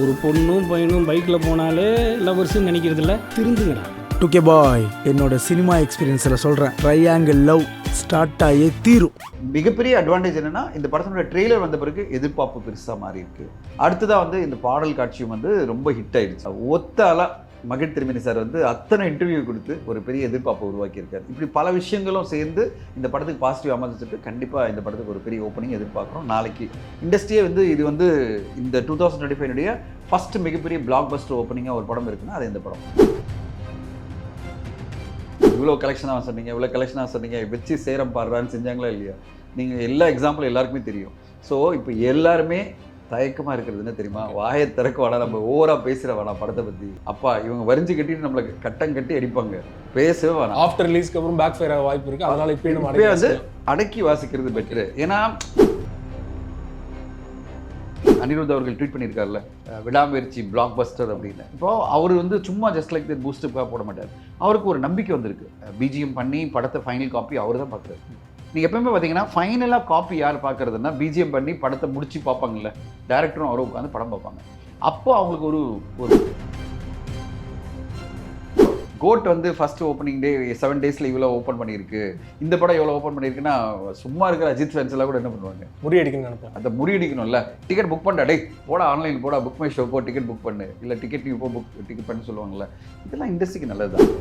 ஒரு பொண்ணும் பையனும் பைக்கில் போனாலே லவர்ஸ்ன்னு நினைக்கிறதில்ல, திருந்துங்கடா. டுகே பாய், என்னோட சினிமா எக்ஸ்பீரியன்ஸில் சொல்கிறேன், ட்ரையாங்கிள் லவ் ஸ்டார்ட் ஆகியே தீரும். மிகப்பெரிய அட்வான்டேஜ் என்னன்னா, இந்த படத்தினுடைய ட்ரெய்லர் வந்த பிறகு எதிர்பார்ப்பு பெருசாக மாறி இருக்கு. அடுத்ததாக வந்து இந்த பாடல் காட்சியும் வந்து ரொம்ப ஹிட் ஆயிடுச்சு. ஒத்தால மகிழ் திருமணி சார் வந்து அத்தனை இன்டர்வியூ கொடுத்து ஒரு பெரிய எதிர்பார்ப்பை உருவாக்கியிருக்காரு. இப்படி பல விஷயங்களும் சேர்ந்து இந்த படத்துக்கு பாசிட்டிவ் அமைச்சிட்டு கண்டிப்பாக இந்த படத்துக்கு ஒரு பெரிய ஓப்பனிங் எதிர்பார்க்குறோம். நாளைக்கு இண்டஸ்ட்ரியே வந்து இது வந்து இந்த 2025 ஃபர்ஸ்ட் மிகப்பெரிய பிளாக் பஸ்டர் ஓப்பனிங்காக ஒரு படம் இருக்குன்னா அது இந்த படம். இவ்வளோ கலெக்ஷனாக சொன்னீங்க, இவ்வளோ கலெக்ஷனாக சொன்னீங்க, வச்சு சேரம் பாடுறான்னு செஞ்சாங்களா இல்லையா? நீங்கள் எல்லா எக்ஸாம்பிளும் எல்லாருக்குமே தெரியும். ஸோ இப்போ எல்லாருமே தயக்கமாக இருக்கிறது என்ன தெரியுமா? வாயை திறக்க வேணாம், நம்ம ஓவராக பேசுகிற வேணாம் படத்தை பற்றி. அப்பா இவங்க வரிஞ்சு கட்டிட்டு நம்மளை கட்டம் கட்டி அடிப்பாங்க, பேசவே வேணாம். ஆஃப்டர் ரிலீஸ்க்கு அப்புறம் பேக் ஃபயர் ஆக வாய்ப்பு இருக்குது. அதனால் இப்போயே வந்து அடக்கி வாசிக்கிறது பெட்ரு. ஏன்னா அனிருத் அவர்கள் ட்வீட் பண்ணியிருக்காருல்ல, விடாமுயற்சி பிளாக் பஸ்டர் அப்படின்னு. இப்போ அவர் வந்து சும்மா ஜஸ்ட் லைக் தட் பூஸ்டப்புக்காக போட மாட்டார். அவருக்கு ஒரு நம்பிக்கை வந்திருக்கு. பிஜிஎம் பண்ணி படத்தை ஃபைனல் காப்பி அவர் தான் பார்க்குறாரு. நீங்கள் எப்பவுமே பார்த்தீங்கன்னா ஃபைனலாக காப்பி யார் பார்க்குறதுன்னா, பிஜிஎம் பண்ணி படத்தை முடிச்சு பார்ப்பாங்கல்ல, டேரக்டரும் அவரும் உட்காந்து படம் பார்ப்பாங்க. அப்போ அவங்களுக்கு ஒரு கோட் வந்து ஃபர்ஸ்ட் ஓப்பனிங் டே 7 டேஸில் இவ்வளோ ஓப்பன் பண்ணியிருக்கு, இந்த படம் எவ்வளோ ஓப்பன் பண்ணியிருக்குன்னா சும்மா இருக்கிற அஜித் ஃபேன்ஸ் எல்லாம் கூட என்ன பண்ணுவாங்க, முறியடிக்கணும்னு நினைப்பேன். அந்த முறியடிக்கணும்ல. டிக்கெட் புக் பண்ணா, டே போட ஆன்லைன் போட, புக் மை ஷோ போ, டிக்கெட் புக் பண்ணு, இல்லை டிக்கெட் நீ போ புக் டிக்கெட் பண்ணு சொல்லுவாங்கல்ல. இதெல்லாம் இண்டஸ்ட்ரிக்கு நல்லது தான்.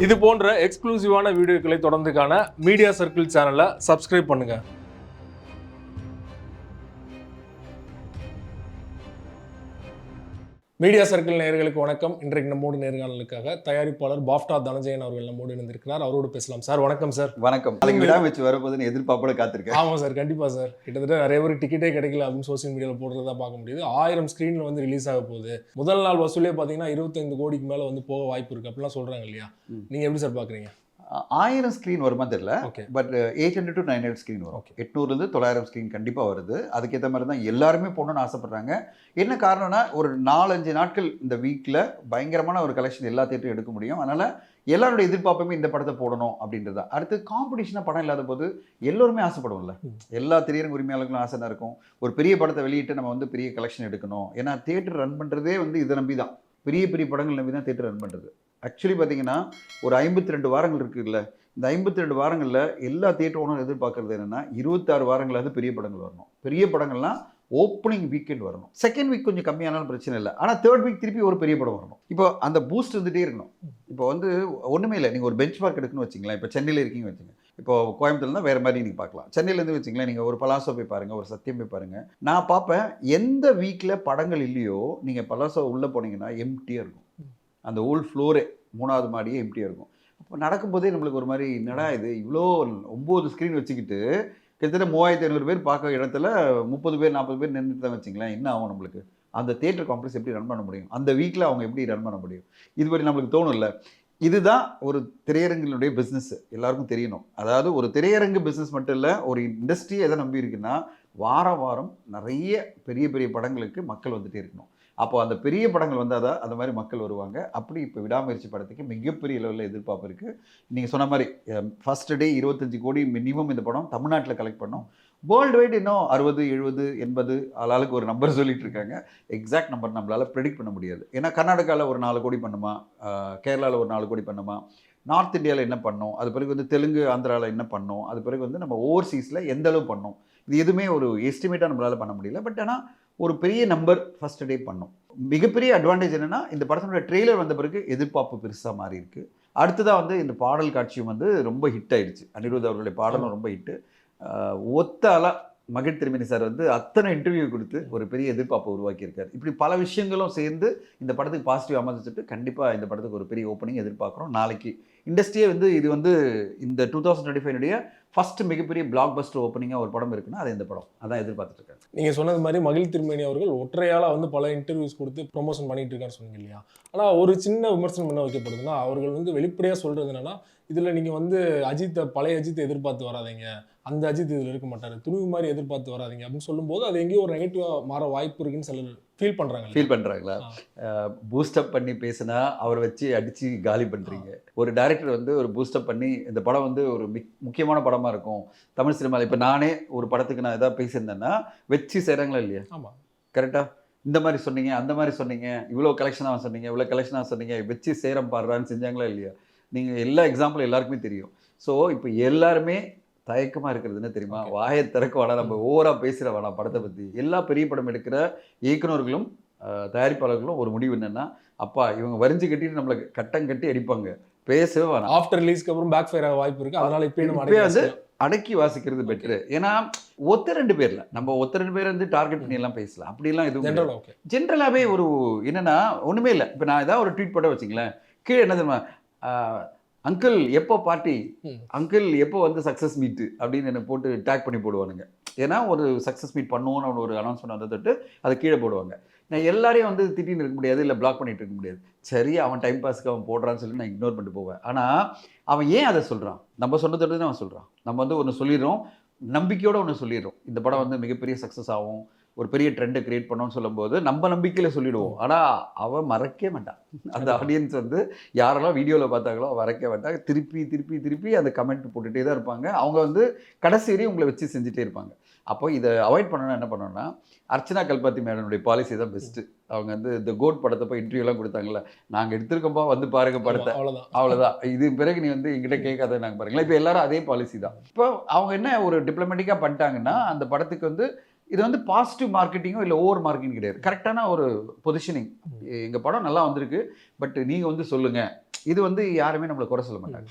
இது போன்ற எக்ஸ்க்ளூசிவான வீடியோக்களை தொடர்ந்து காண மீடியா சர்க்கிள் சேனலை சப்ஸ்கிரைப் பண்ணுங்கள். மீடியா சர்க்கிள் நேயர்களுக்கு வணக்கம். இன்றைக்கு நம்மோடு நேர்காணலுக்காக தயாரிப்பாளர் பாஃப்டா தனஞ்சயன் அவர்கள் நம்மோடு இணைந்திருக்கிறார். அவரோடு பேசலாம். சார் வணக்கம். சார் வணக்கம். நாளைக்கு விடாமுயற்சி வரப்போதுன்னு எதிர்பார்ப்போட காத்திருக்கேன். ஆமாம் சார், கண்டிப்பாக சார். கிட்டத்தட்ட நிறைய பேர் டிக்கெட்டே கிடைக்கல அப்படின்னு சோசியல் மீடியாவில் போடுறதா பார்க்க முடியுது. 1000 ஸ்க்ரீனில் வந்து ரிலீஸ் ஆக போகுது. முதல் நாள் வசூலே பார்த்தீங்கன்னா 25 கோடிக்கு மேலே வந்து போக வாய்ப்பு இருக்குது அப்படிலாம் சொல்கிறாங்க இல்லையா? நீங்கள் எப்படி சார் பார்க்குறீங்க? 1000 ஸ்க்ரீன் வருமா தெரியல, பட் 800 to 900 ஸ்க்ரீன் வரும். 800 to 900 ஸ்க்ரீன் கண்டிப்பாக வருது. அதுக்கேற்ற மாதிரி தான் எல்லாருமே போடணும்னு ஆசைப்படுறாங்க. என்ன காரணம்னா, ஒரு 4-5 நாட்கள் இந்த வீக்கில் பயங்கரமான ஒரு கலெக்ஷன் எல்லா தேட்டரும் எடுக்க முடியும். அதனால் எல்லாருடைய எதிர்பார்ப்புமே இந்த படத்தை போடணும் அப்படின்றது தான். அடுத்து காம்படிஷனாக படம் இல்லாத போது எல்லோருமே ஆசைப்படுவோம்ல, எல்லா திரையரங்கு உரிமையாளர்களும் ஆசை தான் இருக்கும். ஒரு பெரிய படத்தை வெளியிட்டு நம்ம வந்து பெரிய கலெக்ஷன் எடுக்கணும். ஏன்னா தேட்டர் ரன் பண்ணுறதே வந்து இதை நம்பி தான், பெரிய பெரிய படங்கள் நம்பி தான் தேட்டர் ரன் பண்ணுறது. ஆக்சுவலி பார்த்தீங்கன்னா ஒரு 52 வாரங்கள் இருக்குல்ல, இந்த 52 வாரங்களில் எல்லா தியேட்டர் ஓனரும் எதிர்பார்க்குறது என்னென்னா 26 வாரங்களாவது பெரிய படங்கள் வரணும். பெரிய படங்கள்லாம் ஓப்பனிங் வீக்கெண்ட் வரணும். செகண்ட் வீக் கொஞ்சம் கம்மியானாலும் பிரச்சனை இல்லை, ஆனால் தேர்ட் வீக் திருப்பி ஒரு பெரிய படம் வரணும். இப்போ அந்த பூஸ்ட் இருந்துகிட்டே இருக்கணும். இப்போ வந்து ஒன்றுமே இல்லை, நீங்கள் ஒரு பெஞ்ச் மார்க் எடுக்குன்னு வச்சிங்களேன். இப்போ சென்னையில் இருக்கீங்க வச்சுங்க, இப்போ கோயம்புத்தூர்னா வேறு மாதிரி நீங்கள் பார்க்கலாம். சென்னையிலேருந்து வச்சிங்களேன், நீங்கள் ஒரு பலாசோ போய் பாருங்கள், ஒரு சத்தியம் போய் பாருங்கள். நான் பார்ப்பேன், எந்த வீக்கில் படங்கள் இல்லையோ நீங்கள் பலாசோ உள்ளே போனீங்கன்னா எம்டியாக இருக்கும். அந்த ஓல்ட் ஃப்ளோரே 3வது மாடியே எம்டியாக இருக்கும். அப்போ நடக்கும்போதே நம்மளுக்கு ஒரு மாதிரி என்னடா இது, இவ்வளோ 9 ஸ்க்ரீன் வச்சுக்கிட்டு கிட்டத்தட்ட 3500 பேர் பார்க்க இடத்துல 30 பேர் 40 பேர் நின்றுட்டு தான் வச்சிங்களேன், என்ன ஆகும் நம்மளுக்கு? அந்த தியேட்டர் காம்ப்ளெக்ஸ் எப்படி ரன் பண்ண முடியும்? அந்த வீக்கில் அவங்க எப்படி ரன் பண்ண முடியும்? இது மாதிரி நம்மளுக்கு தோணும்ல. இதுதான் ஒரு திரையரங்கினுடைய பிஸ்னஸ், எல்லாருக்கும் தெரியணும். அதாவது ஒரு திரையரங்கு பிஸ்னஸ் மட்டும் இல்லை, ஒரு இண்டஸ்ட்ரி எதை நம்பி இருக்குன்னா வாரம் வாரம் நிறைய பெரிய பெரிய படங்களுக்கு மக்கள் வந்துகிட்டே இருக்கணும். அப்போ அந்த பெரிய படங்கள் வந்தால் தான் அந்த மாதிரி மக்கள் வருவாங்க. அப்படி இப்போ விடாமுயற்சி படத்துக்கு மிகப்பெரிய லெவலில் எதிர்பார்ப்பு இருக்குது. நீங்கள் சொன்ன மாதிரி ஃபர்ஸ்ட் டே 25 கோடி மினிமம் இந்த படம் தமிழ்நாட்டில் கலெக்ட் பண்ணோம். வேர்ல்டு வைடு இன்னும் 60, 70, 80 ஆளாளுக்கு ஒரு நம்பர் சொல்லிட்டு இருக்காங்க. எக்ஸாக்ட் நம்பர் நம்மளால் ப்ரெடிக்ட் பண்ண முடியாது. ஏன்னா கர்நாடகாவில் ஒரு 4 கோடி பண்ணுமா, கேரளாவில் ஒரு 4 கோடி பண்ணுமா, நார்த் இந்தியாவில் என்ன பண்ணோம், அது பிறகு வந்து தெலுங்கு ஆந்திராவில் என்ன பண்ணோம், அது பிறகு வந்து நம்ம ஓவர்சீஸில் எந்த அளவு பண்ணோம், இது எதுவுமே ஒரு எஸ்டிமேட்டாக நம்மளால் பண்ண முடியல. பட் ஆனால் ஒரு பெரிய நம்பர் ஃபர்ஸ்ட் டே பண்ணோம். மிகப்பெரிய அட்வான்டேஜ் என்னென்னா, இந்த படத்தினுடைய ட்ரெய்லர் வந்த பிறகு எதிர்பார்ப்பு பெருசாக மாறி இருக்கு. அடுத்ததாக வந்து இந்த பாடல் காட்சியும் வந்து ரொம்ப ஹிட் ஆயிடுச்சு. அனிருத் அவர்களுடைய பாடலும் ரொம்ப ஹிட்டு. ஒத்தால மகிழ் திருமணி சார் வந்து அத்தனை இன்டர்வியூ கொடுத்து ஒரு பெரிய எதிர்பார்ப்பை உருவாக்கியிருக்காரு. இப்படி பல விஷயங்களும் சேர்ந்து இந்த படத்துக்கு பாசிட்டிவ் அமைச்சிட்டு கண்டிப்பாக இந்த படத்துக்கு ஒரு பெரிய ஓப்பனிங் எதிர்பார்க்குறோம். நாளைக்கு இண்டஸ்ட்ரியே வந்து இது வந்து இந்த 2025 ஃபர்ஸ்ட் மிகப்பெரிய பிளாக் பஸ்டர் ஓப்பனிங்காக ஒரு படம் இருக்குன்னா அது இந்த படம், அதான் எதிர்பார்த்துட்டு இருக்காரு. நீங்கள் சொன்னது மாதிரி மகிழ் திருமேனி அவர்கள் ஒற்றையால் வந்து பல இன்டர்வியூஸ் கொடுத்து ப்ரொமோஷன் பண்ணிட்டு இருக்கான்னு சொன்னீங்க இல்லையா? ஆனால் ஒரு சின்ன விமர்சனம் என்ன வைக்கப்படுதுன்னா, அவர்கள் வந்து வெளிப்படையாக சொல்கிறது என்னன்னா, இதில் நீங்கள் வந்து பழைய அஜித்தை எதிர்பார்த்து வராதிங்க, அந்த அஜித் இதில் இருக்க மாட்டார், துணிவு மாதிரி எதிர்பார்த்து வராதிங்க அப்படின்னு சொல்லும்போது அது எங்கேயோ ஒரு நெகட்டிவாக மாற வாய்ப்பு இருக்குன்னு சிலர் ஃபீல் பண்ணுறாங்களா? பூஸ்டப் பண்ணி பேசினா அவரை வச்சு அடித்து காலி பண்ணுறீங்க. ஒரு டைரக்டர் வந்து ஒரு பூஸ்டப் பண்ணி இந்த படம் வந்து ஒரு முக்கியமான படமாக இருக்கும் தமிழ் சினிமாவில். இப்போ நானே ஒரு படத்துக்கு நான் எதாவது பேசியிருந்தேன்னா வச்சு செய்கிறாங்களா இல்லையா? ஆமாம், கரெக்டாக இந்த மாதிரி சொன்னீங்க, அந்த மாதிரி சொன்னீங்க, இவ்வளோ கலெக்ஷனாக சொன்னீங்க, இவ்வளோ கலெக்ஷனாக சொன்னீங்க, வச்சு சேரம் பாடுறான்னு செஞ்சாங்களா இல்லையா? நீங்கள் எல்லா எக்ஸாம்பிளும் எல்லாருக்குமே தெரியும். ஸோ இப்போ எல்லாருமே தயக்கமாக இருக்கிறது என்ன தெரியுமா? வாயை திறக்க வேணாம், நம்ம ஓவராக பேசுகிற வேணாம் படத்தை பற்றி. எல்லா பெரிய படம் எடுக்கிற இயக்குனர்களும் தயாரிப்பாளர்களும் ஒரு முடிவு என்னென்னா, அப்பா இவங்க வரிஞ்சு கட்டிட்டு நம்மளை கட்டம் கட்டி அடிப்பாங்க, பேசவே வேணாம். ஆஃப்டர் ரிலீஸ்க்கு அப்புறம் பேக் ஃபயர் ஆக வாய்ப்பு இருக்குது. அதனால இப்போயே வந்து அடக்கி வாசிக்கிறது பெட்ரு. ஏன்னா ஒத்த 2 பேர்ல நம்ம ஒத்த 2 பேர் வந்து டார்கெட் பண்ணி எல்லாம் பேசலாம், அப்படிலாம் எதுவும் ஜென்ரலாகவே ஒரு என்னன்னா ஒன்றுமே இல்லை. இப்போ நான் ஏதாவது ஒரு ட்வீட் போட வச்சிங்களேன், கீழே என்ன தெரியுமா, அங்கிள் எப்போ பார்ட்டி, அங்கிள் எப்போ வந்து சக்ஸஸ் மீட்டு அப்படின்னு என்னை போட்டு டேக் பண்ணி போடுவானுங்க. ஏன்னா ஒரு சக்ஸஸ் மீட் பண்ணுவோன்னு ஒரு அனௌன்ஸ்மெண்ட் வந்த தொட்டு அதை கீழே போடுவாங்க. நான் எல்லாரையும் வந்து திட்டின்னு இருக்க முடியாது, இல்லை பிளாக் பண்ணிட்டு இருக்க முடியாது. சரி அவன் டைம் பாஸ்க்கு அவன் போடுறான்னு சொல்லி நான் இக்னோர் பண்ணிட்டு போவேன். ஆனால் அவன் ஏன் அதை சொல்கிறான்? நம்ம சொன்னதோடு தான் அவன் சொல்கிறான். நம்ம வந்து ஒன்று சொல்லிடுறோம், நம்பிக்கையோடு ஒன்று சொல்லிடுறோம், இந்த படம் வந்து மிகப்பெரிய சக்ஸஸ் ஆகும், ஒரு பெரிய ட்ரெண்டை கிரியேட் பண்ணோன்னு சொல்லும்போது நம்ம நம்பிக்கையில் சொல்லிடுவோம். ஆனால் அவன் மறக்கவே மாட்டான். அந்த ஆடியன்ஸ் வந்து யாரெல்லாம் வீடியோவில் பார்த்தாங்களோ மறக்க மாட்டாங்க. திருப்பி திருப்பி திருப்பி அந்த கமெண்ட் போட்டுகிட்டே தான் இருப்பாங்க. அவங்க வந்து கடைசி வரையும் உங்களை வச்சு செஞ்சுட்டே இருப்பாங்க. அப்போ இதை அவாய்ட் பண்ணணும்னா என்ன பண்ணணும்னா, அர்ச்சனா கல்பாத்தி மேடனுடைய பாலிசி தான் பெஸ்ட்டு. அவங்க வந்து இந்த கோட் படத்தை போய் இன்டர்வியூலாம் கொடுத்தாங்கல்ல, நாங்கள் எடுத்திருக்கோம்பா வந்து பாருங்க படத்தை, அவ்வளோதான், இது பிறகு நீ வந்து எங்கிட்ட கேட்காத நாங்கள் பாருங்களேன். இப்போ எல்லாரும் அதே பாலிசி தான். இப்போ அவங்க என்ன ஒரு டிப்ளமேட்டிக்காக பண்ணிட்டாங்கன்னா, அந்த படத்துக்கு வந்து இது வந்து பாசிட்டிவ் மார்க்கெட்டிங்கோ இல்லை ஓவர் மார்க்கெட்டிங் கிடையாது, கரெக்டான ஒரு பொசிஷனிங். எங்கள் படம் நல்லா வந்திருக்கு, பட் நீங்கள் வந்து சொல்லுங்கள், இது வந்து யாருமே நம்மளை குறை சொல்ல மாட்டாங்க.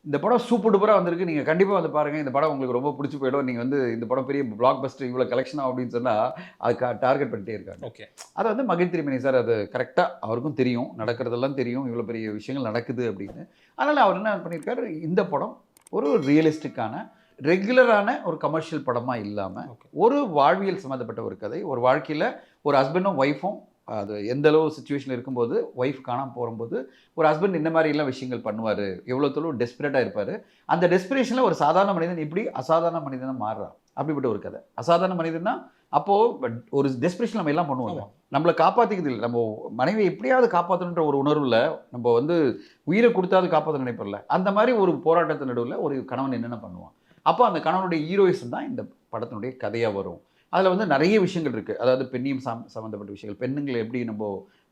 இந்த படம் சூப்பர் டூப்பராக வந்திருக்கு, நீங்கள் கண்டிப்பாக வந்து பாருங்கள், இந்த படம் உங்களுக்கு ரொம்ப பிடிச்சி போயிடும், நீங்கள் வந்து இந்த படம் பெரிய பிளாக் பஸ்டர் இவ்வளோ கலெக்ஷன் அப்படின்னு சொன்னால் அதுக்கு டார்கெட் பண்ணிட்டே இருக்காங்க. ஓகே, அதை வந்து மகிழ் திருமேனி சார் அது கரெக்டாக அவருக்கும் தெரியும், நடக்கிறதெல்லாம் தெரியும், இவ்வளோ பெரிய விஷயங்கள் நடக்குது அப்படின்னு. அதனால் அவர் என்ன பண்ணியிருக்காரு, இந்த படம் ஒரு ரியலிஸ்டிக்கான ரெகுலரான ஒரு கமர்ஷியல் படமாக இல்லாமல் ஒரு வாழ்வியல் சம்மந்தப்பட்ட ஒரு கதை. ஒரு வாழ்க்கையில் ஒரு ஹஸ்பண்டும் ஒய்ஃபும் அது எந்த அளவு சுச்சுவேஷனில் இருக்கும்போது ஒய்ஃப் காணாமல் போகும்போது ஒரு ஹஸ்பண்ட் இந்த மாதிரி எல்லாம் விஷயங்கள் பண்ணுவார், எவ்வளோ தொழில் டெஸ்பரேட்டாக இருப்பார். அந்த டெஸ்பிரேஷனில் ஒரு சாதாரண மனிதன் எப்படி அசாதாரண மனிதனாக மாறுறான், அப்படிப்பட்ட ஒரு கதை. அசாதாரண மனிதன்னா அப்போது ஒரு டெஸ்பிரேஷன் நம்ம எல்லாம் பண்ணுவோம், நம்மளை காப்பாற்றிக்கிறது இல்லை, நம்ம மனைவி எப்படியாவது காப்பாற்றணுன்ற ஒரு உணர்வில் நம்ம வந்து உயிரை கொடுத்தாவது காப்பாற்ற நினைப்பதில்ல. அந்த மாதிரி ஒரு போராட்டத்தின் நடுவில் ஒரு கணவன் என்னென்ன பண்ணுவான். அப்போ அந்த கணவனுடைய ஹீரோயிசம் தான் இந்த படத்தினுடைய கதையாக வரும். அதில் வந்து நிறைய விஷயங்கள் இருக்குது. அதாவது பெண்ணியம் சம்மந்தப்பட்ட விஷயங்கள், பெண்ணுங்களை எப்படி நம்ம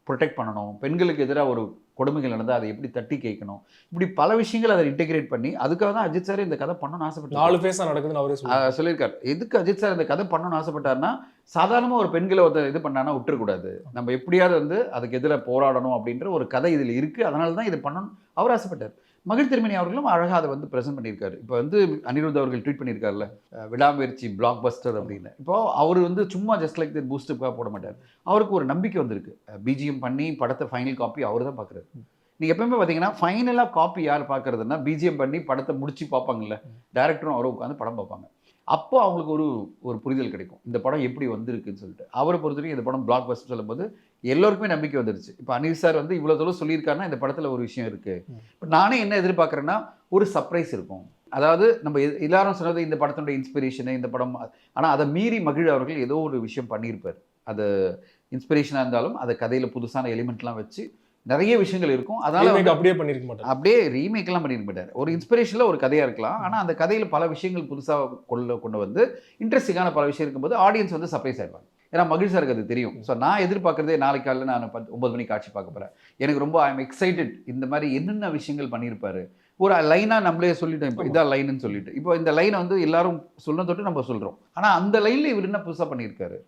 ப்ரொடெக்ட் பண்ணணும், பெண்களுக்கு எதிராக ஒரு கொடுமைகள் நடந்தால் அதை எப்படி தட்டி கேட்கணும், இப்படி பல விஷயங்கள் அதை இன்டெகிரேட் பண்ணி, அதுக்காக தான் அஜித் சார் இந்த கதை பண்ணணும்னு ஆசைப்பட்டார். 4 ஃபேஸாக நடக்குதுன்னு அவரே சொல்லியிருக்காரு. எதுக்கு அஜித் சார் இந்த கதை பண்ணணும்னு ஆசைப்பட்டார்னா, சாதாரணமாக ஒரு பெண்களை இது பண்ணானா விட்டுறக்கூடாது, நம்ம எப்படியாவது வந்து அதுக்கு எதிராக போராடணும் அப்படின்ற ஒரு கதை இதில் இருக்குது, அதனால தான் இது பண்ணணும் அவர் ஆசைப்பட்டார். மகிழ் திருமேனி அவர்களும் அழகாக அதை வந்து ப்ரெசென்ட் பண்ணியிருக்காரு. இப்போ வந்து அனிருத் அவர்கள் ட்வீட் பண்ணியிருக்காருல்ல, விடாமுயற்சி பிளாக் பஸ்டர் அப்படின்னு. இப்போ அவர் வந்து சும்மா ஜஸ்ட் லைக் தட் பூஸ்டப்புக்காக போட மாட்டார், அவருக்கு ஒரு நம்பிக்கை வந்திருக்கு. பிஜிஎம் பண்ணி படத்தை ஃபைனல் காப்பி அவர் தான் பார்க்குறாரு. நீங்கள் எப்பவுமே பார்த்தீங்கன்னா ஃபைனலாக காப்பி யார் பார்க்குறதுன்னா, பிஜிஎம் பண்ணி படத்தை முடிச்சு பார்ப்பாங்கல்ல, டேரக்டரும் அவரும் உட்காந்து படம் பார்ப்பாங்க. அப்போ அவங்களுக்கு ஒரு புரிதல் கிடைக்கும், இந்த படம் எப்படி வந்திருக்குன்னு சொல்லிட்டு. அவரை பொறுத்தவரைக்கும் இந்த படம் பிளாக் பஸ்டர் சொல்லும்போது எல்லோருக்குமே நம்பிக்கை வந்துருச்சு. இப்போ அனில் சார் வந்து இவ்வளோ தூரம் சொல்லியிருக்காருன்னா இந்த படத்தில் ஒரு விஷயம் இருக்குது. இப்போ நானே என்ன எதிர்பார்க்குறேன்னா, ஒரு சர்ப்ரைஸ் இருக்கும். அதாவது நம்ம எல்லாரும் சொன்னது இந்த படத்தினுடைய இன்ஸ்பிரேஷனு இந்த படம், ஆனால் அதை மீறி மகிழ் அவர்கள் ஏதோ ஒரு விஷயம் பண்ணியிருப்பார். அது இன்ஸ்பிரேஷனாக இருந்தாலும் அதை கதையில் புதுசான எலிமெண்ட்லாம் வச்சு நிறைய விஷயங்கள் இருக்கும். அதனால அப்படியே பண்ணியிருக்க மாட்டார், அப்படியே ரீமேக்லாம் பண்ணியிருக்க மாட்டார். ஒரு இன்ஸ்பிரேஷனில் ஒரு கதையாக இருக்கலாம், ஆனால் அந்த கதையில் பல விஷயங்கள் புதுசாக கொண்டு வந்து இன்ட்ரெஸ்டிங்கான பல விஷயம் இருக்கும்போது ஆடியன்ஸ் வந்து சர்ப்ரைஸ் ஆகிடுவாங்க. ஏன்னா மகிழ் சாருக்கு அது தெரியும். ஸோ நான் எதிர்பார்க்குறதே நாளைக்கு காலையில் நான் 9 மணிக்கு காட்சி பார்க்க போகிறேன், எனக்கு ரொம்ப ஐ எம் எக்ஸைட்டட். இந்த மாதிரி என்னென்ன விஷயங்கள் பண்ணியிருப்பாரு, ஒரு லைனாக நம்மளே சொல்லிட்டோம், இப்போ இதான் லைனுன்னு சொல்லிட்டு. இப்போ இந்த லைனை வந்து எல்லாரும் சொல்ல தொட்டு நம்ம சொல்கிறோம், ஆனால் அந்த லைனில் இவர் என்ன புதுசாக பண்ணியிருக்காரு,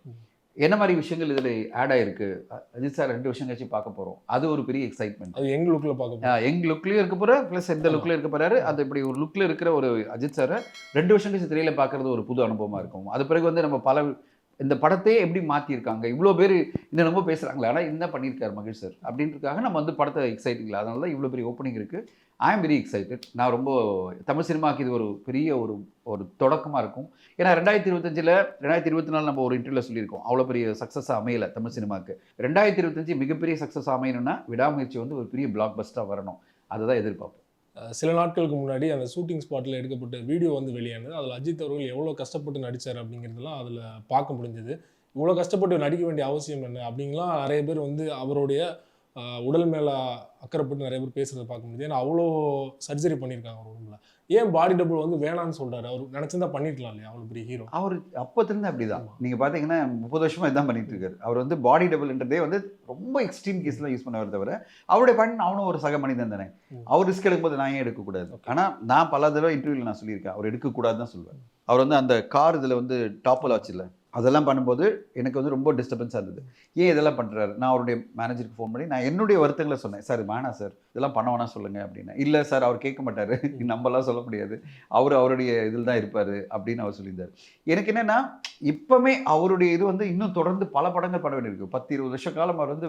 என்ன மாதிரி விஷயங்கள் இதில் ஆட் ஆகிருக்கு, அஜித் சார் 2 வருஷம் கழிச்சு பார்க்க போகிறோம், அது ஒரு பெரிய எக்ஸைட்மெண்ட். அது எங் லுக்கில் பார்க்க எங் லுக்லேயும் இருக்க போகிற ப்ளஸ் எந்த லுக்கில் இருக்க போகிறாரு, அது இப்படி ஒரு லுக்கில் இருக்கிற ஒரு அஜித் சாரை 2 வருஷம் கழிச்சு திரையில் பார்க்குறது ஒரு புது அனுபவமாக இருக்கும். அது பிறகு வந்து நம்ம பல இந்த படத்தையே எப்படி மாற்றிருக்காங்க, இவ்வளோ பேர் இன்னும் ரொம்ப பேசுகிறாங்களே, ஆனால் என்ன பண்ணியிருக்காரு மகிழ் சார் அப்படின்றதுக்காக நம்ம வந்து படத்தை எக்ஸைட்டிங்கில், அதனால தான் இவ்வளோ பெரிய ஓப்பனிங் இருக்குது. ஐ ஆம் வெரி எக்ஸைட்டட். நான் ரொம்ப தமிழ் சினிமாவுக்கு இது ஒரு பெரிய ஒரு தொடக்கமாக இருக்கும். ஏன்னா 2025 2024 நம்ம ஒரு இன்டர்வியூவில் சொல்லியிருக்கோம், அவ்வளோ பெரிய சக்ஸஸாக அமையலை தமிழ் சினிமாவுக்கு. 2025 மிகப்பெரிய சக்ஸஸ் அமையணும்னா விடாமுயற்சி வந்து ஒரு பெரிய பிளாக் பஸ்டாக வரணும், அதுதான் எதிர்பார்ப்போம். சில நாட்களுக்கு முன்னாடி அந்த ஷூட்டிங் ஸ்பாட்டில் எடுக்கப்பட்ட வீடியோ வந்து வெளியானது. அதில் அஜித் அவர்கள் எவ்வளோ கஷ்டப்பட்டு நடித்தார் அப்படிங்கிறதுலாம் அதில் பார்க்க முடிஞ்சது. இவ்வளோ கஷ்டப்பட்டு நடிக்க வேண்டிய அவசியம் என்ன அப்படிங்கலாம் நிறைய பேர் வந்து அவருடைய உடல் மேலே அக்கறைப்பட்டு நிறைய பேர் பேசுகிறத பார்க்க முடியுது. ஏன்னா அவ்வளோ சர்ஜரி பண்ணியிருக்காங்க ஒரு உடம்புல. ஏன் பாடி டபுள் வந்து வேணான்னு சொல்கிறாரு? அவர் நினச்சிருந்தா பண்ணிருக்கலாம் இல்லையா? அவ்வளோ பெரிய ஹீரோ. அவர் அப்போத்திலிருந்து அப்படிதான். நீங்கள் பார்த்தீங்கன்னா 30 வருஷமா இதான் பண்ணிட்டு இருக்காரு. அவர் வந்து பாடி டபுள்ன்றதே வந்து ரொம்ப எக்ஸ்ட்ரீம் கேஸ்லாம் யூஸ் பண்ணவர் தவிர, அவருடைய பாயிண்ட் அவனும் ஒரு சக மனிதன் தானே. அவர் ரிஸ்க் எடுக்கும்போது நான் ஏன் எடுக்கக்கூடாது? ஆனால் நான் பல தடவை இன்டர்வியூவில் நான் சொல்லியிருக்கேன், அவர் எடுக்கக்கூடாது தான் சொல்லுவேன். அவர் வந்து அந்த கார் இதில் வந்து டாப்பில் வச்சுல அதெல்லாம் பண்ணும்போது எனக்கு வந்து ரொம்ப டிஸ்டர்பன்ஸாக இருந்தது. ஏன் இதெல்லாம் பண்ணுறாரு? நான் அவருடைய மேனேஜருக்கு ஃபோன் பண்ணி நான் என்னுடைய வருத்தங்களை சொன்னேன். சார் வேணாம் சார், இதெல்லாம் பண்ண வேணாம் சொல்லுங்கள் அப்படின்னு. இல்லை சார், அவர் கேட்க மாட்டார், நம்மலாம் சொல்ல முடியாது, அவருடைய இதில் தான் இருப்பார் அப்படின்னு அவர் சொல்லியிருந்தார். எனக்கு என்னென்னா இப்போமே அவருடைய இது வந்து இன்னும் தொடர்ந்து பல படங்கள் பண்ண வேண்டியிருக்கு. 10-20 வருஷ காலம் அவர் வந்து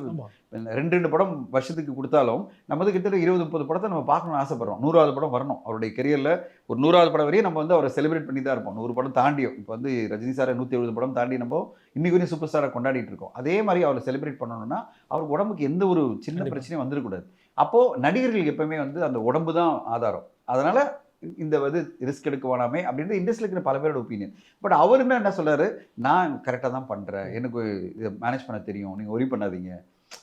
2 படம் வருஷத்துக்கு கொடுத்தாலும் நம்ம வந்து கிட்டத்தட்ட 20-30 படத்தை நம்ம பார்க்கணும்னு ஆசைப்படுறோம். 100வது படம் வரணும் அவருடைய கெரியரில். ஒரு 100வது படம் வரையும் நம்ம வந்து அவரை செலிப்ரேட் பண்ணி தான் இருப்போம். 100 படம் தாண்டியும். இப்போ வந்து ரஜினி சாரை 170 படம் தாண்டி நம்ம இன்னைக்கு வரையும் சூப்பர் ஸ்டாரை கொண்டாடிட்டு இருக்கோம். அதே மாதிரி அவரை செலிப்ரேட் பண்ணணும்னா அவருக்கு உடம்புக்கு எந்த ஒரு சின்ன பிரச்சனையும் வந்துடக்கூடாது. அப்போது நடிகர்களுக்கு எப்பவுமே வந்து அந்த உடம்பு தான் ஆதாரம். அதனால் இந்த வந்து ரிஸ்க் எடுக்க வேணாமே அப்படின்றது இண்டஸ்ட்ரியில் இருக்கிற பல பேரோட ஒப்பீனியன். பட் அவர் என்ன சொல்கிறாரு, நான் கரெக்டாக தான் பண்ணுறேன், எனக்கு இதை மேனேஜ் பண்ண தெரியும், நீங்கள் ஒரி பண்ணாதீங்க.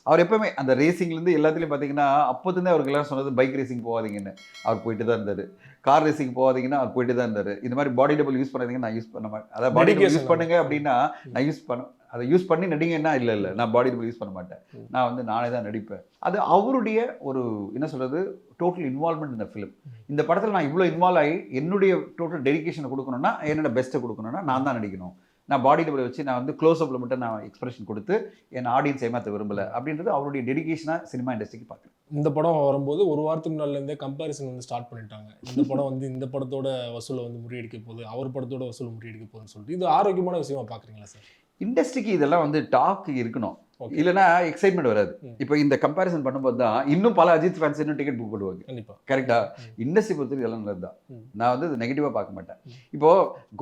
அவர் எப்பவுமே அந்த ரேசிங்லேருந்து எல்லாத்துலேயும் பார்த்தீங்கன்னா அப்போதுலேருந்தே அவருக்கு எல்லாம் சொன்னது பைக் ரேசிங் போகாதீங்கன்னு. அவர் போயிட்டு தான் இருந்தார். கார் ரேசிங் போகாதீங்கன்னா அவர் போயிட்டு தான் இருந்தார். இந்த மாதிரி பாடி டபுள் யூஸ் பண்ணாதீங்கன்னா நான் யூஸ் பண்ண மாட்டேன். அதாவது பாடி டபுள் யூஸ் பண்ணுங்க அப்படின்னா நான் அதை யூஸ் பண்ணி நடிங்கன்னா இல்லை நான் பாடி டபுள் யூஸ் பண்ண மாட்டேன், நான் வந்து நானே தான் நடிப்பேன். அது அவருடைய ஒரு என்ன சொல்கிறது டோட்டல் இன்வால்மெண்ட் இந்த ஃபிலிம். இந்த படத்தில் நான் இவ்வளோ இன்வால்வ் ஆகி என்னுடைய டோட்டல் டெடிகேஷனை கொடுக்கணும்னா, என்னோட பெஸ்ட்டை கொடுக்கணும்னா நான் தான் நடிக்கணும். நான் பாடி டபுளை வச்சு நான் வந்து க்ளோஸ்அப்பில் மட்டும் நான் எக்ஸ்பிரஷன் கொடுத்து என் ஆடியன்ஸ் ஏமாற்ற விரும்பலை அப்படின்றது அவருடைய டெடிகேஷனாக சினிமா இண்டஸ்ட்ரிக்கு பார்க்குறேன். இந்த படம் வரும்போது ஒரு வாரத்துக்கு நாள்லேருந்தே கம்பேரிசன் வந்து ஸ்டார்ட் பண்ணிட்டாங்க. இந்த படம் வந்து இந்த படத்தோட வசூலை வந்து முறியடிக்க போகுது, அவர் படத்தோட வசூலை முறியடிக்க போகுதுன்னு சொல்லிட்டு இது ஆரோக்கியமான விஷயமா பார்க்குறீங்களா சார்? இண்டஸ்ட்ரிக்கு இதெல்லாம் வந்து டாக் இருக்கணும், இல்லைன்னா எக்ஸைட்மெண்ட் வராது. இப்போ இந்த கம்பேரிசன் பண்ணும்போது தான் இன்னும் பல அஜித் ஃபேன்ஸ் இன்னும் டிக்கெட் புக் பண்ணுவாங்க. கண்டிப்பாக கரெக்டா? இண்டஸ்ட்ரி பொறுத்தவரை இதெல்லாம் நல்லது தான். நான் வந்து இது நெகட்டிவாக பார்க்க மாட்டேன். இப்போ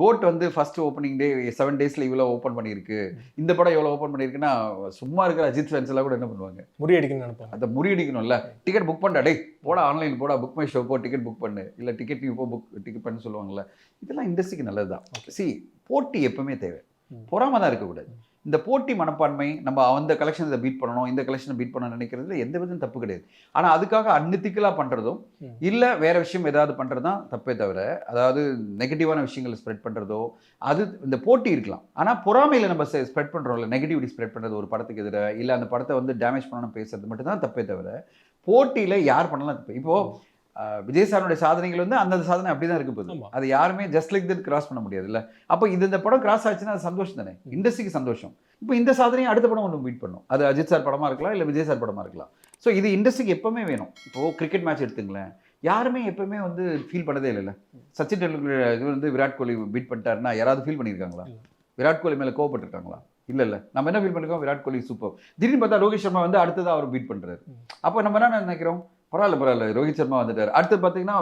கோட் வந்து ஃபர்ஸ்ட் ஓப்பனிங் டே 7 டேஸில் இவ்வளோ ஓப்பன் பண்ணியிருக்கு, இந்த படம் எவ்வளோ ஓப்பன் பண்ணியிருக்குன்னா சும்மா இருக்கிற அஜித் ஃபேன்ஸ் எல்லாம் கூட என்ன பண்ணுவாங்க, முறியடிக்கணும்னு நினைப்பாங்க. அதை முறியடிக்கணும்ல. டிக்கெட் புக் பண்ணா, டே போட ஆன்லைன் போட, புக் மை ஷோ போ, டிக்கெட் புக் பண்ணு, இல்லை டிக்கெட் நீ இப்போ டிக்கெட் பண்ணு சொல்லுவாங்கல்ல. இதெல்லாம் இண்டஸ்ட்ரிக்கு நல்லது தான். போட்டி எப்பவுமே தேவை, பொறாம தான் இருக்கக்கூடாது. இந்த போட்டி மனப்பான்மை, நம்ம அந்த கலெக்ஷனை பீட் பண்ணணும், இந்த கலெக்ஷனை பீட் பண்ணணும்னு நினைக்கிறதுல எந்த விதம் தப்பு கிடையாது. ஆனால் அதுக்காக அன்எத்திக்கலாக பண்ணுறதும் இல்லை வேற விஷயம் ஏதாவது பண்ணுறது தான் தப்பே தவிர, அதாவது நெகட்டிவான விஷயங்களை ஸ்ப்ரெட் பண்ணுறதோ அது இந்த போட்டி இருக்கலாம். ஆனால் பொறாமையில் நம்ம ஸ்ப்ரெட் பண்ணுறோம்ல, நெகட்டிவிட்டி ஸ்ப்ரெட் பண்ணுறது ஒரு படத்துக்கு எதிராக, இல்லை அந்த படத்தை வந்து டேமேஜ் பண்ணணும்னு பேசுறது மட்டும்தான் தப்பே தவிர போட்டியில் யார் பண்ணலாம் தப்பு. இப்போது விஜய் சாருடைய சாதனைகள் வந்து அந்த சாதனை அப்படி தான் இருக்க போகுது. அது யாருமே ஜஸ்ட் லைக் தட் கிராஸ் பண்ண முடியாது இல்லை. அப்போ இந்த படம் கிராஸ் ஆச்சுன்னா அது சந்தோஷம் தானே, இண்டஸ்ட்ரிக்கு சந்தோஷம். இப்போ இந்த சாதனையை அடுத்த படம் ஒன்று மீட் பண்ணும். அது அஜித் சார் படமாக இருக்கலாம், இல்லை விஜய் சார் படமாக இருக்கலாம். ஸோ இது இண்டஸ்ட்ரிக்கு எப்பவுமே வேணும். இப்போது கிரிக்கெட் மேட்ச் எடுத்துங்களேன், யாருமே எப்பவுமே வந்து ஃபீல் பண்ணதே இல்லைல்ல. சச்சின் டெண்டுல்கர் இது வந்து விராட் கோலி பீட் பண்ணிட்டாருன்னா யாராவது ஃபீல் பண்ணியிருக்காங்களா? விராட் கோலி மேலே கோவப்பட்டிருக்காங்களா? இல்லை. நம்ம என்ன ஃபீல் பண்ணிருக்கோம், விராட் கோலி சூப்பர். திடீர்னு பார்த்தா ரோஹித் சர்மா வந்து அடுத்ததாக அவர் பீட் பண்ணுறாரு. அப்போ நம்ம என்ன நினைக்கிறோம், பரவாயில்ல ரோஹித் சர்மா வந்துட்டார். அடுத்து பார்த்தீங்கன்னா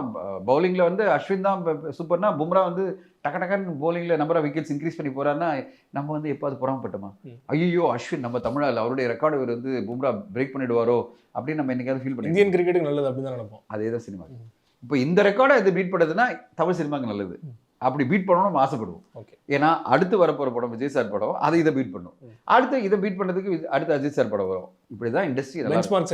பவுலிங்கில் வந்து அஸ்வின் தான் சூப்பர்னா, பும்ரா வந்து டக்குன்னு பவுலிங்கில் நம்பர் ஆஃப் விக்கெட்ஸ் இன்க்ரீஸ் பண்ணி போகிறாருன்னா நம்ம வந்து எப்போது புறம்பட்டோமா, ஐயோ அஸ்வின் நம்ம தமிழால் அவருடைய ரெக்கார்டு வந்து பும்ரா பிரேக் பண்ணிடுவாரோ அப்படின்னு நம்ம என்னைக்காவது ஃபீல் பண்ணி. இந்தியன் கிரிக்கெட்டுக்கு நல்லது அப்படின்னு தான் நினைப்போம். அதே தான் சினிமா. இப்போ இந்த ரெக்கார்டை இது பீட் பண்ணுறதுன்னா தமிழ் சினிமாவுக்கு நல்லது. அப்படி பீட் பண்ணணும்னு நம்ம ஆசைப்படுவோம். ஏன்னா அடுத்து வரப்போகிற படம் விஜய் சார் படம், அதை இதை பீட் பண்ணும். அடுத்து இதை பீட் பண்ணதுக்கு அடுத்து அஜித் சார் படம் வரும். இப்படி தான் இண்டஸ்ட்ரி பெஞ்ச்மார்க்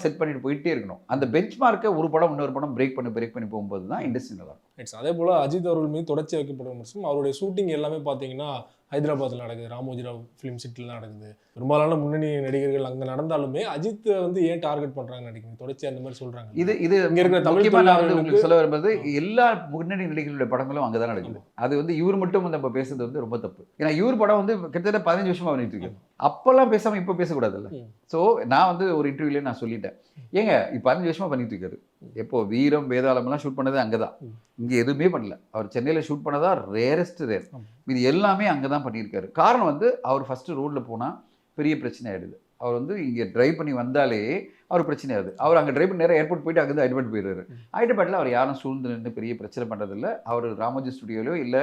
செட் பண்ணிட்டு போயிட்டே இருக்கணும். அந்த பெஞ்ச்மார்க்கை ஒரு படம் இன்னொரு படம் பிரேக் பண்ணி போகும்போது தான் இண்டஸ்ட்ரி நல்லா இருக்கும். அதே போல் அஜித் அவர்கள் மீது தொடர்ச்சி வைக்கப்படும் விமர்சனம். அவருடைய ஷூட்டிங் எல்லாமே பார்த்தீங்கன்னா ஹைதராபாத்தில் நடக்குது, ராமோஜிராவ் ஃபிலிம் சிட்டியில் நடக்குது. பெரும்பாலான முன்னணி நடிகர்கள் அங்கே நடந்தாலுமே அஜித் வந்து ஏன் டார்கெட் பண்ணுறாங்கன்னு நினைக்கிறீங்க? தொடர்ச்சி அந்த மாதிரி சொல்கிறாங்க. இது இங்கே இருக்கிற தமிழ் உங்களுக்கு சொல்ல வரும்போது எல்லா முன்னணி நடிகர்களுடைய படங்களும் அங்கே தான் நடக்குது. அது வந்து இவர் மட்டும் வந்து நம்ம பேசுறது வந்து ரொம்ப தப்பு. ஏன்னா இவர் படம் வந்து கிட்டத்தட்ட 15 வருஷமா பண்ணிட்டு இருக்கு. அப்பெல்லாம் பேசாமல் இப்போ பேசக்கூடாதுல்ல. ஸோ நான் வந்து ஒரு இன்டர்வியூலேயே நான் சொல்லிட்டேன், ஏங்க இப்போ 15 வருஷமா பண்ணிட்டு இருக்காரு. எப்போ வீரம் வேதாளம்லாம் ஷூட் பண்ணது அங்கே தான், இங்கே எதுவுமே பண்ணல. அவர் சென்னையில் ஷூட் பண்ணதா ரேரஸ்ட் ரேர். இது எல்லாமே அங்கே தான் பண்ணியிருக்காரு. காரணம் வந்து அவர் ஃபஸ்ட்டு ரோட்டில் போனால் பெரிய பிரச்சனை ஆகிடுது. அவர் வந்து இங்கே ட்ரைவ் பண்ணி வந்தாலே அவர் பிரச்சனை ஆகுது. அவர் அங்கே ட்ரைவ் பண்ணி நேராக ஏர்போர்ட் போயிட்டு அங்கே ஹைதராபாத் போயிடுறாரு. ஹைதராபாத்தில் அவர் யாரும் சூழ்ந்து நின்று பெரிய பிரச்சனை பண்ணுறதில்ல. அவர் ராமோஜி ஸ்டுடியோலையோ இல்லை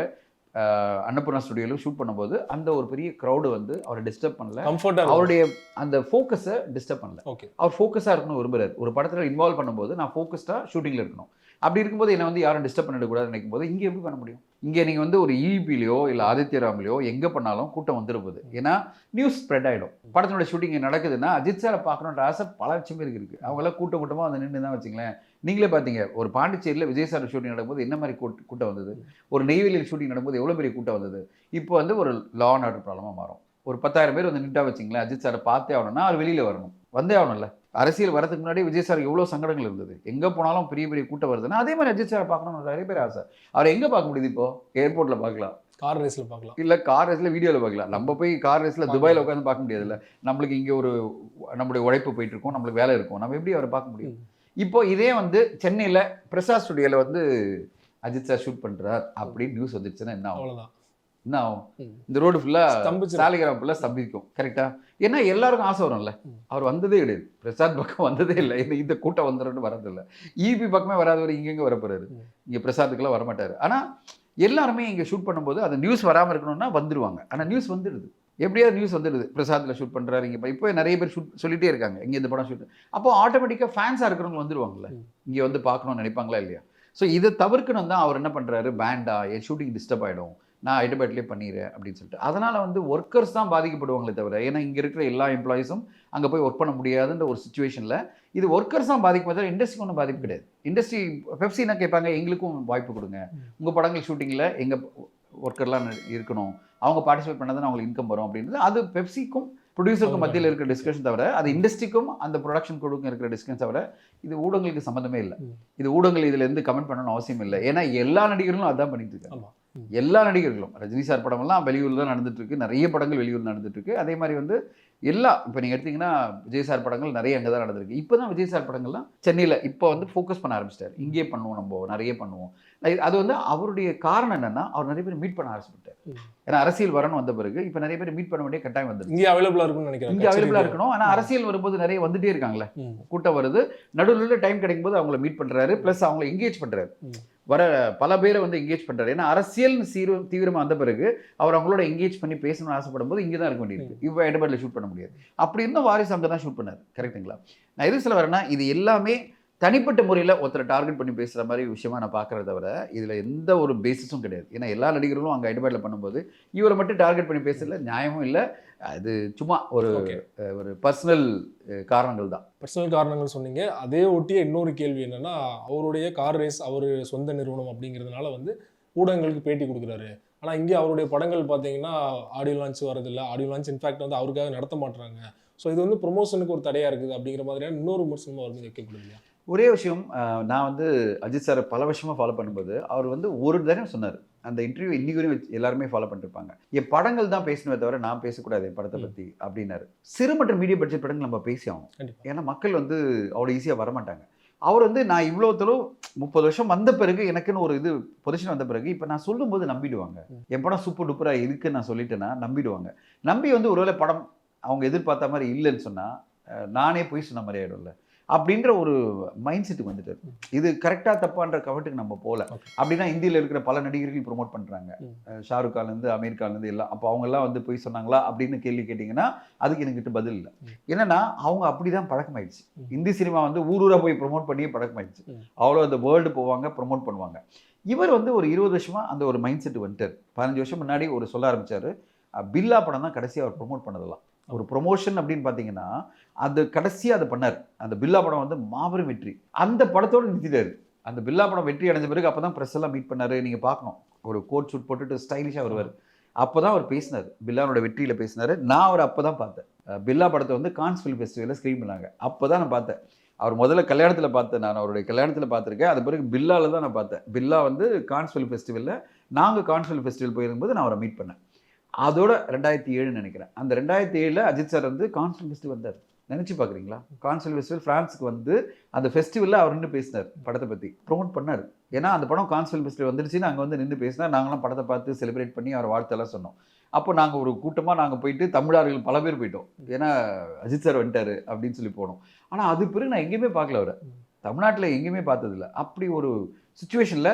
அன்னபூர்ணா ஸ்டுடியோவில் ஷூட் பண்ணும்போது அந்த ஒரு பெரிய க்ரௌடு வந்து அவரை டிஸ்டர்ப் பண்ணல, அவருடைய அந்த ஃபோக்கஸை டிஸ்டர்ப் பண்ணல. அவர் ஃபோக்கஸாக இருக்கணும் விரும்புகிறார். ஒரு படத்தில் இன்வால்வ் பண்ணும்போது நான் ஃபோக்கஸ்டாக ஷூட்டிங்கில் இருக்கணும். அப்படி இருக்கும்போது என்னை வந்து யாரும் டிஸ்டர்ப் பண்ணிடக்கூடாதுன்னு நினைக்கும் போது இங்கே எப்படி பண்ண முடியும்? இங்கே நீங்கள் வந்து ஒரு இபிலையோ இல்லை ஆதித்யராம்லையோ எங்கே பண்ணாலும் கூட்டம் வந்துருப்போது. ஏன்னா நியூஸ் ஸ்ப்ரெட் ஆகிடும். படத்தினோட ஷூட்டிங் நடக்குதுன்னா அஜித் சாரை பார்க்கணுன்ற ஆசை பல லட்சம் பேருக்கு இருக்குது. அவங்களாம் கூட்டமாக வந்து நின்று தான் வச்சுங்களேன். நீங்களே பார்த்தீங்க, ஒரு பாண்டிச்சேரியில் விஜய் சார் ஷூட்டிங் நடக்கும்போது என்ன மாதிரி கூட்டம் வந்தது, ஒரு நெய்வேலியில் ஷூட்டிங் நடக்கும்போது எவ்வளோ பெரிய கூட்டம் வந்தது. இப்போ வந்து ஒரு லா அண்ட் ஆர்டர் ப்ராப்ளமாக மாறும். ஒரு 10,000 பேர் வந்து நின்றா வச்சிங்களேன், அஜித் சாரை பார்த்தே ஆகணும்னா அவர் வெளியில் வரணும், வந்தே ஆகணும்ல. அரசியல் வரதுக்கு முன்னாடி விஜய் சார் எவ்வளோ சங்கடங்கள் இருந்தது. எங்கே போனாலும் பெரிய பெரிய கூட்டம் வருதுன்னா அதே மாதிரி அஜித் சாரை பார்க்கணும்னு நிறைய பேர் ஆசை. அவரை எங்கே பார்க்க முடியுது? இப்போ ஏர்போர்ட்டில் பார்க்கலாம், கார் ரேஸில் பார்க்கலாம், இல்லை கார் ரேஸில் வீடியோவில் பார்க்கலாம். நம்ம போய் கார் ரேஸில் துபாயில் உட்காந்து பார்க்க முடியாதுல்ல. நம்மளுக்கு இங்கே ஒரு நம்மளுடைய உழைப்பு போயிட்டு இருக்கோம், நம்மளுக்கு வேலை இருக்கும், நம்ம எப்படி அவரை பார்க்க முடியும்? இப்போ இதே வந்து சென்னையில் பிரசாத் ஸ்டுடியோவில் வந்து அஜித் சார் ஷூட் பண்ணுறார் அப்படின்னு நியூஸ் வந்துடுச்சுன்னா என்ன ஆகும்? அவ்வளோதான். என்ன ஆகும்? இந்த ரோடு ஃபுல்லாக சாலிகிராம் ஃபுல்லாக ஸ்தம்பிக்கும். கரெக்டாக? ஏன்னா எல்லாருக்கும் ஆசை வரும்ல. அவர் வந்ததே கிடையாது, பிரசாத் பக்கம் வந்ததே இல்லை. இந்த கூட்டம் வந்துடும்னு வரதில்லை. இபி பக்கமே வராதவர் இங்கெங்கே வரப்போறாரு. இங்கே பிரசாத்துக்கெல்லாம் வரமாட்டார். ஆனால் எல்லாருமே இங்கே ஷூட் பண்ணும்போது அந்த நியூஸ் வராமல் இருக்கணும்னா வந்துடுவாங்க. ஆனால் நியூஸ் வந்துடுது, எப்படியாவது நியூஸ் வந்துடுது. பிரசாத்தில் ஷூட் பண்ணுறாரு, இங்கே இப்போ நிறைய பேர் சொல்லிகிட்டே இருக்காங்க இங்கே இந்த படம் ஷூட். அப்போ ஆட்டோமேட்டிக்காக ஃபேன்ஸாக இருக்கிறவங்க வந்துடுவாங்கல்ல, இங்கே வந்து பார்க்கணும்னு நினைப்பாங்களா இல்லையா? ஸோ இதை தவிர்க்கணும் தான் அவர் என்ன பண்ணுறாரு, பேண்டா என் ஷூட்டிங் டிஸ்டர்ப் ஆகிடும், நான் ஹைதராபாத்லேயே பண்ணிடுறேன் அப்படின்னு சொல்லிட்டு. அதனால் வந்து ஒர்க்கர்ஸ் தான் பாதிக்கப்படுவாங்களே தவிர, ஏன்னா இங்கே இருக்கிற எல்லா எம்ப்ளாயிஸும் அங்கே போய் ஒர்க் பண்ண முடியாதுன்ற ஒரு சுச்சுவேஷனில் இது ஒர்க்கர்ஸ் தான் பாதிக்கும் தவிர இண்டஸ்ட்ரிக்கு ஒன்றும் பாதிப்பு கிடையாது. இண்டஸ்ட்ரி பெப்சினா கேட்பாங்க, எங்களுக்கும் வாய்ப்பு கொடுங்க, உங்கள் படங்கள் ஷூட்டிங்கில் எங்கள் ஒர்க்கர்லாம் இருக்கணும், அவங்க பார்ட்டிசிபேட் பண்ணாதான் அவங்களுக்கு இன்கம் வரும் அப்படின்றது. அது பெப்சிக்கும் ப்ரொடியூசருக்கும் மத்தியில் இருக்கிற டிஸ்கஷன் தவிர, அது இண்டஸ்ட்ரிக்கும் அந்த ப்ரொடக்ஷன் குழுக்கும் இருக்கிற டிஸ்கஷன் தவிர இது ஊடகங்களுக்கு சம்மந்தமே இல்லை. இது ஊடகங்கள் இதில் இருந்து கமெண்ட் பண்ணணும்னு அவசியம் இல்லை. ஏன்னா எல்லா நடிகர்களும் அதான் பண்ணிட்டு இருக்காங்க. எல்லா நடிகர்களும், ரஜினி சார் படமெல்லாம் வெளியூரில் தான் நடந்துட்டு இருக்கு, நிறைய படங்கள் வெளியூர் நடந்துட்டு இருக்கு. அதே மாதிரி வந்து எல்லா இப்போ நீங்கள் எடுத்தீங்கன்னா விஜய் சார் படங்கள் நிறைய அங்கே தான் நடந்திருக்கு. இப்போ தான் விஜய் சார் படங்கள்லாம் சென்னையில் இப்போ வந்து ஃபோக்கஸ் பண்ண ஆரம்பிச்சிட்டார். இங்கே பண்ணுவோம், நம்ம நிறைய பண்ணுவோம். அது வந்து அவருடைய காரணம் என்னன்னா, அவர் நிறைய பேர் மீட் பண்ண ஆரம்பிச்சுட்டார். ஏன்னா அரசியல் வரணும் வந்த பிறகு இப்போ நிறைய பேர் மீட் பண்ண வேண்டிய கட்டாயம் வந்து இங்கே அவைலபிளாக இருக்கும்னு நினைக்கிறேன். இங்கே அவைலபிளாக இருக்கணும். ஆனால் அரசியல் வரும்போது நிறைய வந்துட்டே இருக்காங்களே, கூட்டம் வருது, நடுவில் டைம் கிடைக்கும் போது அவங்கள மீட் பண்ணுறாரு, ப்ளஸ் அவங்கள என்கேஜ் பண்ணுறாரு, வர பல பேரை வந்து என்கேஜ் பண்ணுறாரு. ஏன்னா அரசியல் தீவிரமாக வந்த பிறகு அவர் அவங்களோட என்கேஜ் பண்ணி பேசணும்னு ஆசைப்படும் போது இங்கே தான் இருக்க வேண்டியிருக்கு. இப்போ ஹைதராபாத்தில் ஷூட் பண்ண முடியாது. அப்படி இருந்தும் வாரிசு அங்கே தான் ஷூட் பண்ணார். கரெக்டுங்களா? நான் எது சொல்ல வரேன்னா, இது எல்லாமே தனிப்பட்ட முறையில் ஒருத்தரை டார்கெட் பண்ணி பேசுகிற மாதிரி விஷயமா நான் பார்க்குறத தவிர இதில் எந்த ஒரு பேசிஸும் கிடையாது. ஏன்னா எல்லா நடிகர்களும் அங்கே ஹைதராபாத்தில் பண்ணும்போது இவரை மட்டும் டார்கெட் பண்ணி பேசல, நியாயமும் இல்லை. அது சும்மா ஒரு பர்சனல் காரணங்கள் தான். பர்சனல் காரணங்கள் சொன்னீங்க. அதே ஒட்டிய இன்னொரு கேள்வி என்னன்னா, அவருடைய கார் ரேஸ் அவர் சொந்த நிறுவனம் அப்படிங்கிறதுனால வந்து ஊடகங்களுக்கு பேட்டி கொடுக்குறாரு. ஆனால் இங்கே அவருடைய படங்கள் பார்த்தீங்கன்னா ஆடியோ லான்ச் வரதில்லை. ஆடியோ லான்ச் இன்ஃபேக்ட் வந்து அவருக்காக நடத்த மாட்டுறாங்க. ஸோ இது வந்து ப்ரொமோஷனுக்கு ஒரு தடையாக இருக்குது அப்படிங்கிற மாதிரியான இன்னொரு விமர்சனமாக அவர் வந்து வைக்கப்படுது. ஒரே விஷயம், நான் வந்து அஜித் சாரை பல வருஷமாக ஃபாலோ பண்ணும்போது அவர் வந்து ஒரு தடவை சொன்னார், அந்த இன்டர்வியூ இன்னைக்கு வரையும் எல்லாருமே ஃபாலோ பண்ணிருப்பாங்க, என் படங்கள் தான் பேசணுமே தவிர நான் பேசக்கூடாது என் படத்தை பற்றி அப்படின்னாரு. சிறு மற்றும் மீடியம் பட்ஜெட் படங்கள் நம்ம பேசி ஆகும். ஏன்னா மக்கள் வந்து அவ்வளோ ஈஸியாக வரமாட்டாங்க. அவர் வந்து நான் இவ்வளோ தூரம் 30 வருஷம் வந்த பிறகு எனக்குன்னு ஒரு இது பொசிஷன் வந்த பிறகு இப்போ நான் சொல்லும்போது நம்பிடுவாங்க. என் படம் சூப்பர் டூப்பராக இருக்குன்னு நான் சொல்லிட்டேன்னா நம்பிடுவாங்க. நம்பி வந்து ஒருவேளை படம் அவங்க எதிர்பார்த்த மாதிரி இல்லைன்னு சொன்னால் நானே போய் சொன்ன மாதிரி ஆகிடும்ல அப்படின்ற ஒரு மைண்ட் செட்டுக்கு வந்துட்டார். இது கரெக்டாக தப்பான்ற கமெண்ட்டுக்கு நம்ம போகல. அப்படின்னா இந்தியில் இருக்கிற பல நடிகர்கள் ப்ரொமோட் பண்ணுறாங்க, ஷாருக் கான்லேருந்து அமீர் கான்லேருந்து எல்லாம். அப்போ அவங்கெல்லாம் வந்து போய் சொன்னாங்களா அப்படின்னு கேள்வி கேட்டிங்கன்னா அதுக்கு என்கிட்ட பதில் இல்லை. என்னன்னா அவங்க அப்படி தான் பழக்கமாயிடுச்சு. இந்தி சினிமா வந்து ஊரூராக போய் ப்ரொமோட் பண்ணியே பழக்கமாயிடுச்சு. அவ்வளோ அந்த வேர்ல்டு போவாங்க, ப்ரொமோட் பண்ணுவாங்க. இவர் வந்து ஒரு 20 வருஷமாக அந்த ஒரு மைண்ட் செட்டு வந்துட்டார். 15 வருஷம் முன்னாடி ஒரு சொல்ல ஆரம்பித்தார், பில்லா படம் தான் கடைசியாக அவர் ப்ரொமோட் பண்ணதெல்லாம். ஒரு ப்ரொமோஷன் அப்படின்னு பார்த்தீங்கன்னா அது கடைசியாக அதை பண்ணார். அந்த பில்லா படம் வந்து மாபெரும் வெற்றி. அந்த படத்தோடு நிறுத்திட்டாரு. அந்த பில்லா படம் வெற்றி அடைஞ்ச பிறகு அப்போ தான் ப்ரெஸ் எல்லாம் மீட் பண்ணார். நீங்கள் பார்க்கணும், ஒரு கோட் ஷூட் போட்டுட்டு ஸ்டைலிஷாக வருவார். அப்போ தான் அவர் பேசினார், பில்லாவோட வெற்றியில் பேசினார். நான் அவர் அப்போ தான் பார்த்தேன். பில்லா படத்தை வந்து கான்ஸ் ஃபிலிம் ஃபெஸ்டிவலில் ஸ்க்ரீன் பண்ணாங்க. அப்போ தான் நான் பார்த்தேன். அவர் முதல்ல கல்யாணத்தில் பார்த்தேன், நான் அவருடைய கல்யாணத்தில் பார்த்துருக்கேன். அது பிறகு பில்லாவில் தான் நான் பார்த்தேன். பில்லா வந்து கான்ஸ் ஃபிலிம் ஃபெஸ்டிவலில், நாங்கள் கான்ஸ் ஃபிலிம் ஃபெஸ்டிவல் போயிருக்கும்போது நான் அவரை மீட் பண்ணேன். அதோட 2007 நினைக்கிறேன். அந்த 2007 அஜித் சார் வந்து கான்ஸ்டல் ஃபெஸ்டிவல் வந்தார். நினச்சி பார்க்குறீங்களா? கான்ஸ்டல் ஃபெஸ்டிவல் ஃப்ரான்ஸுக்கு வந்து அந்த ஃபெஸ்டிவலில் அவர் நின்று பேசினார், படத்தை பற்றி ப்ரொமோட் பண்ணார். ஏன்னா அந்த படம் கான்ஸ்டல் ஃபெஸ்டிவல் வந்துருச்சுன்னு அங்கே வந்து நின்று பேசினார். நாங்களாம் படத்தை பார்த்து செலிப்ரேட் பண்ணி அவர் வாழ்த்தெல்லாம் சொன்னோம். அப்போ நாங்கள் ஒரு கூட்டமாக நாங்கள் போயிட்டு தமிழர்கள் பல பேர் போயிட்டோம். ஏன்னா அஜித் சார் வந்துட்டார் அப்படின்னு சொல்லி போனோம். ஆனால் அது பிறகு நான் எங்கேயுமே பார்க்கல, அவரை தமிழ்நாட்டில் எங்கேயுமே பார்த்ததில்ல. அப்படி ஒரு சுச்சுவேஷனில்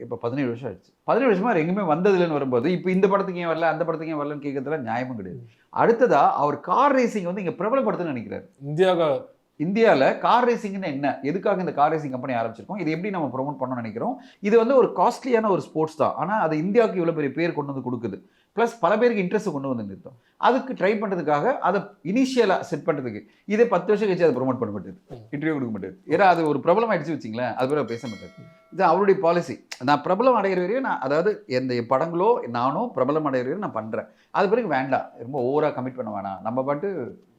இப்போ 17 வருஷம் ஆயிடுச்சு. 17 வருஷமாக அவர் எங்கேயுமே வந்ததில்லைன்னு வரும்போது இப்போ இந்த படத்துக்கு ஏன் வரல, அந்த படத்துக்கு ஏன் வரலன்னு கேட்கறதுல நியாயமும் கிடையாது. அடுத்ததா அவர் கார் ரேசிங் வந்து இங்கே பிரபலப்படுத்துன்னு நினைக்கிறார். இந்தியாவுக்கு இந்தியாவில் கார் ரேசிங்னு என்ன, எதுக்காக இந்த கார் ரேசிங் கம்பெனி ஆரம்பிச்சிருக்கோம், இது எப்படி நம்ம ப்ரொமோட் பண்ணணும்னு நினைக்கிறோம். இது வந்து ஒரு காஸ்ட்லியான ஒரு ஸ்போர்ட்ஸ் தான், ஆனால் அது இந்தியாவுக்கு இவ்வளோ பெரிய பேர் கொண்டு வந்து கொடுக்குது, ப்ளஸ் பல பேருக்கு இன்ட்ரெஸ்ட் கொண்டு வந்து நிறுத்தோம். அதுக்கு ட்ரை பண்ணுறதுக்காக அதை இனிஷியலாக செட் பண்ணுறதுக்கு இதே 10 வருஷம் கழிச்சு அதை ப்ரொமோட் பண்ண மாட்டேது, இன்டர்வியூ கொடுக்க மாட்டேது. ஏன்னா அது ஒரு பிரபலம் ஆயிடுச்சு வச்சிங்களேன், அது பேர் பேச மாட்டேது. இது அவருடைய பாலிசி. நான் பிரபலம் அடைகிற வரையும் நான், அதாவது எந்த படங்களோ நானும் பிரபலம் அடைகிற வரையும் நான் பண்ணுறேன், அது பிறகு வேண்டாம், ரொம்ப ஓவராக கமிட் பண்ண வேணாம், நம்ம பாட்டு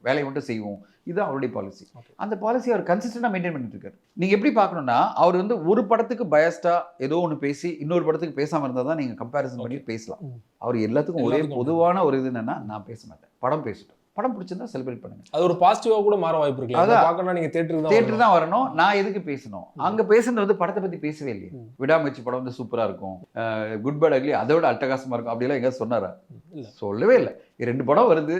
வேலையை மட்டும் செய்வோம், இதுதான் அவருடைய பாலிசி. அந்த பாலிசி அவர் கன்சிஸ்டண்டாக மெயின்டைன் பண்ணிட்டு இருக்காரு. நீங்கள் எப்படி பார்க்கணும்னா, அவர் வந்து ஒரு படத்துக்கு பயஸ்டா ஏதோ ஒன்று பேசி இன்னொரு படத்துக்கு பேசாமல் இருந்தால் தான் நீங்கள் கம்பேரிசன் பண்ணி பேசலாம். அவர் எல்லாத்துக்கும் ஒரே பொதுவான ஒரு இது என்னன்னா, நான் பேச மாட்டேன், படம் பேசிட்டோம், படம் பிடிச்சிருந்தா செலிப்ரேட் பண்ணுங்க. அது ஒரு பாசிட்டிவா கூட மாற வாய்ப்பு இருக்கு. அத பார்க்கணும்னா நீங்க தியேட்டருக்கு தான் வரணும். நான் எதுக்கு பேசணும்? அங்க பேசுறது வந்து படத்தை பத்தி பேசவே இல்லையே. விடாமுயற்சி படம் வந்து சூப்பரா இருக்கும், குட் பேட் அக்லி அதோட அட்டகாசமா இருக்கும் அப்படிலாம் எங்க சொன்னாரா? சொல்லவே இல்லை. 2 படம் வருது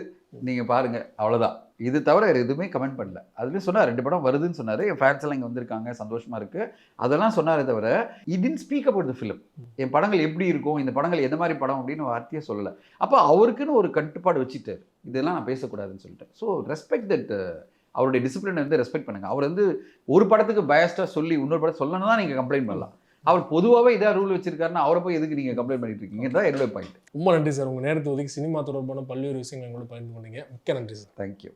நீங்க பாருங்க, அவ்வளவுதான். இது தவிர எதுவுமே கமெண்ட் பண்ணல. அதுலேயும் சொன்னார் 2 படம் வருதுன்னு சொன்னார், என் ஃபேன்ஸ் எல்லாம் இங்கே வந்திருக்காங்க, சந்தோஷமா இருக்கு, அதெல்லாம் சொன்னாரே தவிர இடின் ஸ்பீக் அபவுட் தி ஃபிலிம். என் படங்கள் எப்படி இருக்கும், இந்த படங்கள் எந்த மாதிரி படம் அப்படின்னு வார்த்தையே சொல்லலை. அப்போ அவருக்குன்னு ஒரு கட்டுப்பாடு வச்சுட்டார், இதெல்லாம் நான் பேசக்கூடாதுன்னு சொல்லிட்டு. ஸோ ரெஸ்பெக்ட் தட், அவருடைய டிசிப்ளினை வந்து ரெஸ்பெக்ட் பண்ணுங்க. அவர் வந்து ஒரு படத்துக்கு பயஸ்டாக சொல்லி இன்னொரு படம் சொல்லணும் தான் நீங்கள் கம்ப்ளைண்ட் பண்ணலாம். அவர் பொதுவாகவே இதாக ரூல் வச்சிருக்காருன்னா அவரை போய் எதுக்கு நீங்கள் கம்ப்ளைண்ட் பண்ணிட்டு இருக்கீங்க தான் என்னோட பாயிண்ட். ரொம்ப நன்றி சார், உங்கள் நேரத்தை ஒதுக்கி சினிமா தொடர்பான பல்வேறு விஷயங்கள் எங்களோட பகிர்ந்து கொண்டீங்க. மிக்க நன்றி சார். தேங்க்யூ.